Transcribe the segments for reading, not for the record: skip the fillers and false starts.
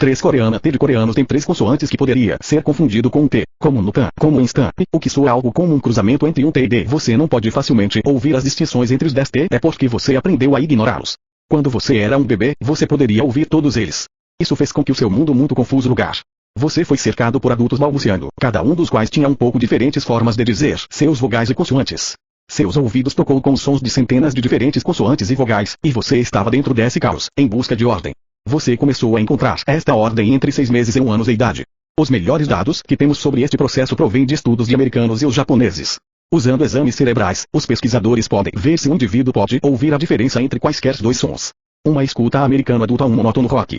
3 coreana. T de coreanos tem 3 consoantes que poderia ser confundido com um T, como no tan, como em stamp, o que soa algo como um cruzamento entre um T e D. Você não pode facilmente ouvir as distinções entre os 10 T, é porque você aprendeu a ignorá-los. Quando você era um bebê, você poderia ouvir todos eles. Isso fez com que o seu mundo muito confuso lugar. Você foi cercado por adultos balbuciando, cada um dos quais tinha um pouco diferentes formas de dizer seus vogais e consoantes. Seus ouvidos tocou com os sons de centenas de diferentes consoantes e vogais, e você estava dentro desse caos, em busca de ordem. Você começou a encontrar esta ordem entre 6 meses e 1 ano de idade. Os melhores dados que temos sobre este processo provêm de estudos de americanos e os japoneses. Usando exames cerebrais, os pesquisadores podem ver se um indivíduo pode ouvir a diferença entre quaisquer dois sons. Uma escuta americana adulta a um monótono rock,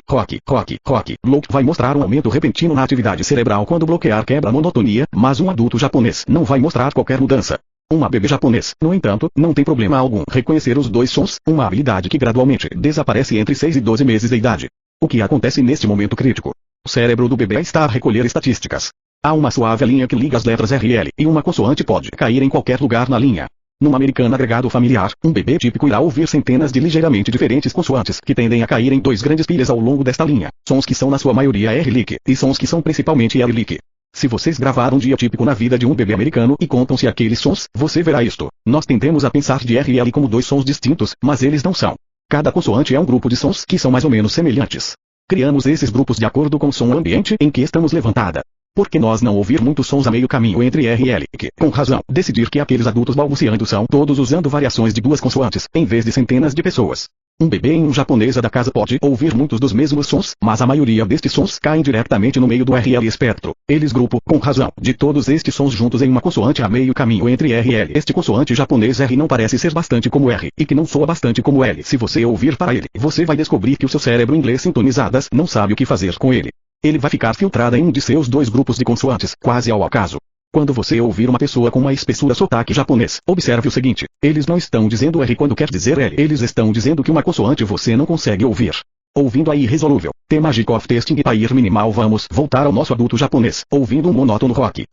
look vai mostrar um aumento repentino na atividade cerebral quando bloquear quebra a monotonia, mas um adulto japonês não vai mostrar qualquer mudança. Uma bebê japonês, no entanto, não tem problema algum reconhecer os dois sons, uma habilidade que gradualmente desaparece entre 6 e 12 meses de idade. O que acontece neste momento crítico? O cérebro do bebê está a recolher estatísticas. Há uma suave linha que liga as letras RL, e uma consoante pode cair em qualquer lugar na linha. Num americano agregado familiar, um bebê típico irá ouvir centenas de ligeiramente diferentes consoantes que tendem a cair em 2 grandes pilhas ao longo desta linha, sons que são na sua maioria R-lick, e sons que são principalmente R-lick. Se vocês gravaram um dia típico na vida de um bebê americano e contam-se aqueles sons, você verá isto. Nós tendemos a pensar de RL como 2 sons distintos, mas eles não são. Cada consoante é um grupo de sons que são mais ou menos semelhantes. Criamos esses grupos de acordo com o som ambiente em que estamos levantada. Por que nós não ouvir muitos sons a meio caminho entre RL e, com razão, decidir que aqueles adultos balbuciando são todos usando variações de 2 consoantes, em vez de centenas de pessoas? Um bebê em um japonesa da casa pode ouvir muitos dos mesmos sons, mas a maioria destes sons caem diretamente no meio do RL espectro. Eles grupo, com razão, de todos estes sons juntos em uma consoante a meio caminho entre RL. Este consoante japonês R não parece ser bastante como R, e que não soa bastante como L. Se você ouvir para ele, você vai descobrir que o seu cérebro inglês sintonizadas não sabe o que fazer com ele. Ele vai ficar filtrado em um de seus 2 grupos de consoantes, quase ao acaso. Quando você ouvir uma pessoa com uma espessura sotaque japonês, observe o seguinte, eles não estão dizendo R quando quer dizer L, eles estão dizendo que uma consoante você não consegue ouvir. Ouvindo a irresolúvel, The Magic of Testing Pair Minimal. Vamos voltar ao nosso adulto japonês, ouvindo um monótono rock,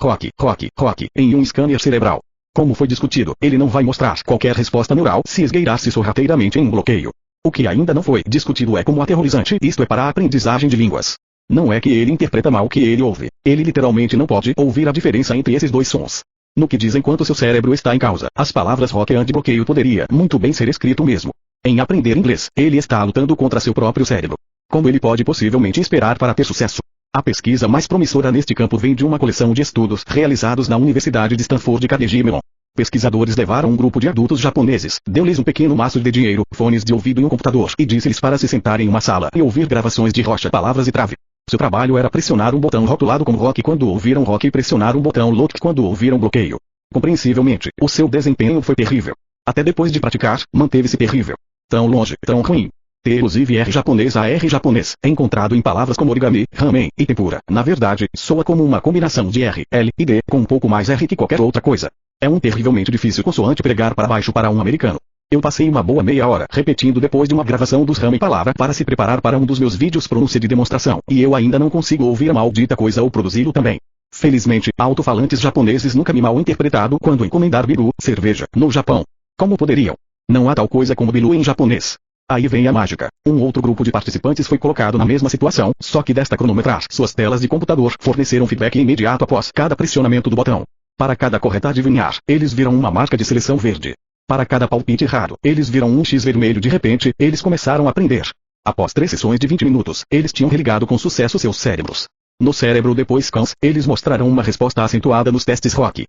em um scanner cerebral. Como foi discutido, ele não vai mostrar qualquer resposta neural se esgueirar-se sorrateiramente em um bloqueio. O que ainda não foi discutido é como aterrorizante isto é para a aprendizagem de línguas. Não é que ele interpreta mal o que ele ouve, ele literalmente não pode ouvir a diferença entre esses 2 sons. No que diz enquanto seu cérebro está em causa, as palavras rock e bloqueio poderia muito bem ser escrito mesmo. Em aprender inglês, ele está lutando contra seu próprio cérebro. Como ele pode possivelmente esperar para ter sucesso? A pesquisa mais promissora neste campo vem de uma coleção de estudos realizados na Universidade de Stanford e Carnegie Mellon. Pesquisadores levaram um grupo de adultos japoneses, deu-lhes um pequeno maço de dinheiro, fones de ouvido e um computador, e disse-lhes para se sentarem em uma sala e ouvir gravações de rocha, palavras e trave. Seu trabalho era pressionar um botão rotulado como rock quando ouviram rock e pressionar um botão lock quando ouviram bloqueio. Compreensivelmente, o seu desempenho foi terrível. Até depois de praticar, manteve-se terrível. Tão longe, tão ruim. T inclusive R japonês a R japonês, é encontrado em palavras como origami, ramen e tempura. Na verdade, soa como uma combinação de R, L e D, com um pouco mais R que qualquer outra coisa. É um terrivelmente difícil consoante pregar para baixo para um americano. Eu passei uma boa meia hora repetindo depois de uma gravação dos ramen palavra para se preparar para um dos meus vídeos pronúncia de demonstração, e eu ainda não consigo ouvir a maldita coisa ou produzi-lo também. Felizmente, alto-falantes japoneses nunca me mal interpretado quando encomendar biru, cerveja, no Japão. Como poderiam? Não há tal coisa como biru em japonês. Aí vem a mágica. Um outro grupo de participantes foi colocado na mesma situação, só que desta cronometrar. Suas telas de computador forneceram feedback imediato após cada pressionamento do botão. Para cada correta adivinhar, eles viram uma marca de seleção verde. Para cada palpite errado, eles viram um X vermelho. De repente, eles começaram a aprender. Após 3 sessões de 20 minutos, eles tinham religado com sucesso seus cérebros. No cérebro depois cães, eles mostraram uma resposta acentuada nos testes rock,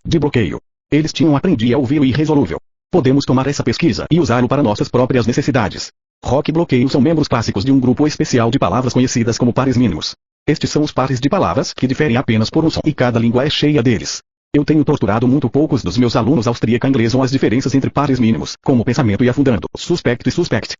de bloqueio. Eles tinham aprendido a ouvir o irresolúvel. Podemos tomar essa pesquisa e usá-lo para nossas próprias necessidades. Rock e bloqueio são membros clássicos de um grupo especial de palavras conhecidas como pares mínimos. Estes são os pares de palavras que diferem apenas por um som e cada língua é cheia deles. Eu tenho torturado muito poucos dos meus alunos austríaca inglês com as diferenças entre pares mínimos, como pensamento e afundando, suspect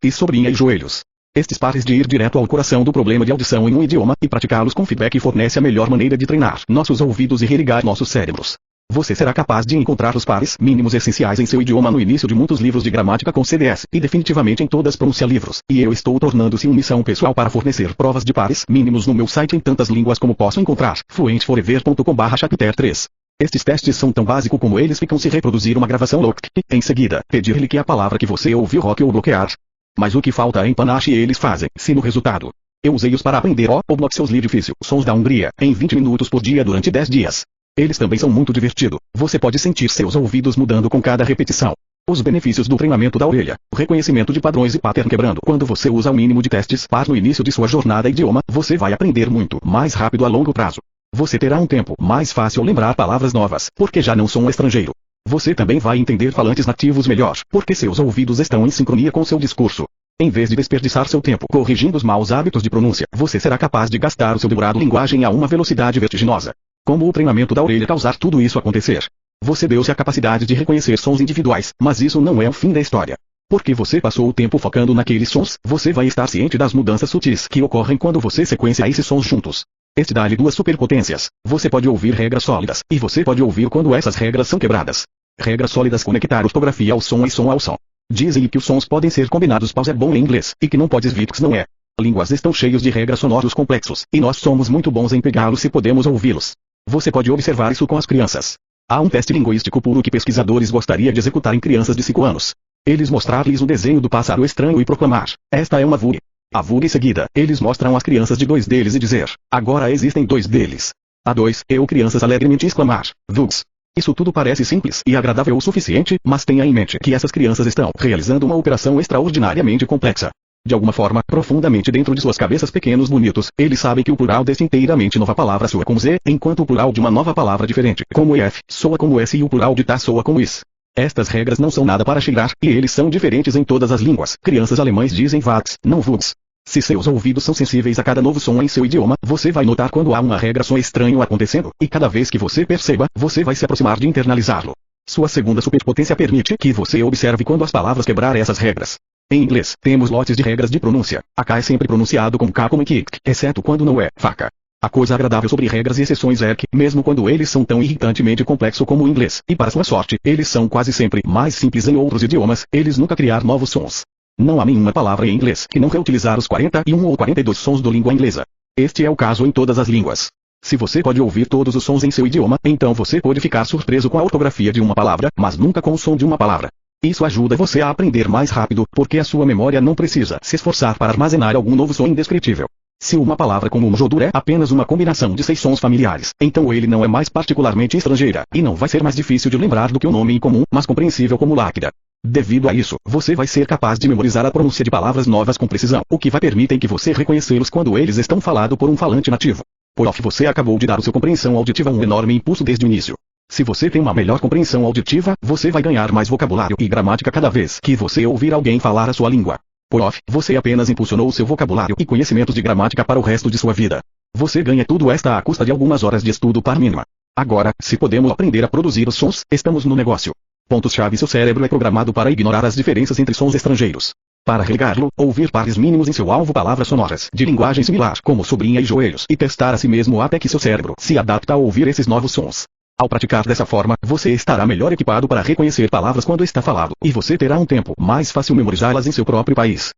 e sobrinha e joelhos. Estes pares de ir direto ao coração do problema de audição em um idioma e praticá-los com feedback fornece a melhor maneira de treinar nossos ouvidos e religar nossos cérebros. Você será capaz de encontrar os pares mínimos essenciais em seu idioma no início de muitos livros de gramática com CDS, e definitivamente em todas pronuncia livros, e eu estou tornando-se uma missão pessoal para fornecer provas de pares mínimos no meu site em tantas línguas como posso encontrar, fluentforever.com/chapter3. Estes testes são tão básicos como eles ficam se reproduzir uma gravação lock, em seguida, pedir-lhe que a palavra que você ouviu rock ou bloquear. Mas o que falta em panache eles fazem, se no resultado. Eu usei-os para aprender o obnoxiously difícil sons da Hungria, em 20 minutos por dia durante 10 dias. Eles também são muito divertidos. Você pode sentir seus ouvidos mudando com cada repetição. Os benefícios do treinamento da orelha, o reconhecimento de padrões e pattern quebrando. Quando você usa o mínimo de testes par no início de sua jornada idioma, você vai aprender muito mais rápido a longo prazo. Você terá um tempo mais fácil ao lembrar palavras novas, porque já não sou um estrangeiro. Você também vai entender falantes nativos melhor, porque seus ouvidos estão em sincronia com seu discurso. Em vez de desperdiçar seu tempo corrigindo os maus hábitos de pronúncia, você será capaz de gastar o seu demorado linguagem a uma velocidade vertiginosa. Como o treinamento da orelha causar tudo isso acontecer? Você deu-se a capacidade de reconhecer sons individuais, mas isso não é o fim da história. Porque você passou o tempo focando naqueles sons, você vai estar ciente das mudanças sutis que ocorrem quando você sequencia esses sons juntos. Este dá-lhe duas superpotências. Você pode ouvir regras sólidas, e você pode ouvir quando essas regras são quebradas. Regras sólidas: conectar ortografia ao som e som ao som. Dizem que os sons podem ser combinados. Pause é bom em inglês, e que não podes Vitix não é. Línguas estão cheios de regras sonoros complexos, e nós somos muito bons em pegá-los se podemos ouvi-los. Você pode observar isso com as crianças. Há um teste linguístico puro que pesquisadores gostariam de executar em crianças de 5 anos. Eles mostrar-lhes o desenho do pássaro estranho e proclamar: esta é uma vulga. A vulga em seguida, eles mostram às crianças de 2 deles e dizer: agora existem 2 deles. A 2, crianças alegremente exclamar: vugs. Isso tudo parece simples e agradável o suficiente, mas tenha em mente que essas crianças estão realizando uma operação extraordinariamente complexa. De alguma forma, profundamente dentro de suas cabeças pequenos bonitos, eles sabem que o plural desta inteiramente nova palavra soa como Z, enquanto o plural de uma nova palavra diferente, como EF, soa como S e o plural de tá soa como IS. Estas regras não são nada para cheirar, e eles são diferentes em todas as línguas. Crianças alemães dizem vags, não vugs. Se seus ouvidos são sensíveis a cada novo som em seu idioma, você vai notar quando há uma regra som estranho acontecendo, e cada vez que você perceba, você vai se aproximar de internalizá-lo. Sua segunda superpotência permite que você observe quando as palavras quebrar essas regras. Em inglês, temos lotes de regras de pronúncia. A K é sempre pronunciado como K como em kick, exceto quando não é faca. A coisa agradável sobre regras e exceções é que, mesmo quando eles são tão irritantemente complexos como o inglês, e para sua sorte, eles são quase sempre mais simples em outros idiomas, eles nunca criar novos sons. Não há nenhuma palavra em inglês que não reutilizar os 41 ou 42 sons do língua inglesa. Este é o caso em todas as línguas. Se você pode ouvir todos os sons em seu idioma, então você pode ficar surpreso com a ortografia de uma palavra, mas nunca com o som de uma palavra. Isso ajuda você a aprender mais rápido, porque a sua memória não precisa se esforçar para armazenar algum novo som indescritível. Se uma palavra como mjodur é apenas uma combinação de 6 sons familiares, então ele não é mais particularmente estrangeira, e não vai ser mais difícil de lembrar do que um nome incomum, mas compreensível como láquida. Devido a isso, você vai ser capaz de memorizar a pronúncia de palavras novas com precisão, o que vai permitir que você reconhecê-los quando eles estão falados por um falante nativo. Por off, você acabou de dar a sua compreensão auditiva um enorme impulso desde o início. Se você tem uma melhor compreensão auditiva, você vai ganhar mais vocabulário e gramática cada vez que você ouvir alguém falar a sua língua. Por off, você apenas impulsionou seu vocabulário e conhecimentos de gramática para o resto de sua vida. Você ganha tudo esta à custa de algumas horas de estudo par mínima. Agora, se podemos aprender a produzir os sons, estamos no negócio. Pontos-chave: seu cérebro é programado para ignorar as diferenças entre sons estrangeiros. Para relegá-lo, ouvir pares mínimos em seu alvo palavras sonoras de linguagem similar, como sobrinha e joelhos, e testar a si mesmo até que seu cérebro se adapta a ouvir esses novos sons. Ao praticar dessa forma, você estará melhor equipado para reconhecer palavras quando está falado, e você terá um tempo mais fácil memorizá-las em seu próprio país.